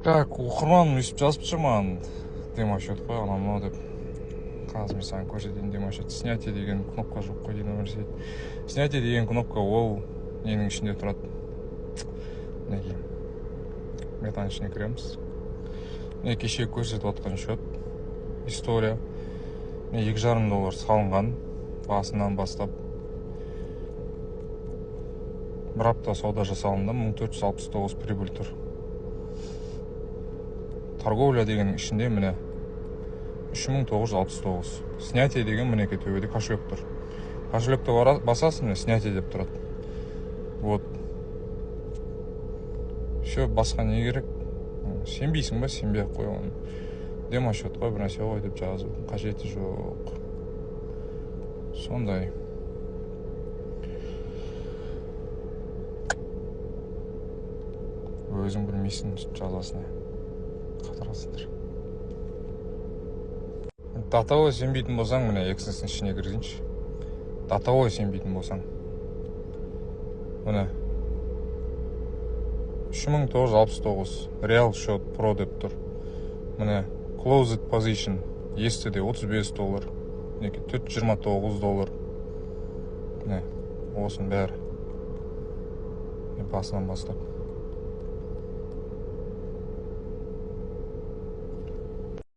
Так, оқырманым өйстіп жазыпшы маған демосчет қой анау деп. Қазір мен саған көрсетейін демосчет. Снятие деген кнопка жоқ қой дейін өмір сейт. Снятие деген кнопка ол ненің ішінде тұрады. Неге? Метаның ішіне кіреміз. Не кеше көрсетіп отқан счет. История. Не $2,5 салынған басынан бастап. Бір апта сауда жасалында 1469 прибыль тұр. Торговля дегеннің ішінде міне 3969. Снятие деген мінеке төбеде кошелек тұр. Кошелекті басасың, міне снятие деп тұрады. Вот. Все, басқа не керек? Сенбейсің ба? Сенбей ақ қой оны. Демосчет қой, бір нәрсе ғой деп жазу. Қажеті жоқ. Сондай. Өзің білмейсің жазасың. Қатырасыңдар. Датаой сенбейтін болсаң, міне Excel'дің ішіне кіргенші. Датаой сенбейтін болсаң. Міне 3969 реал счет про деп тұр. Міне closed position yesterday $35. Неке $429. Міне осының бәрі. Басынан бастап.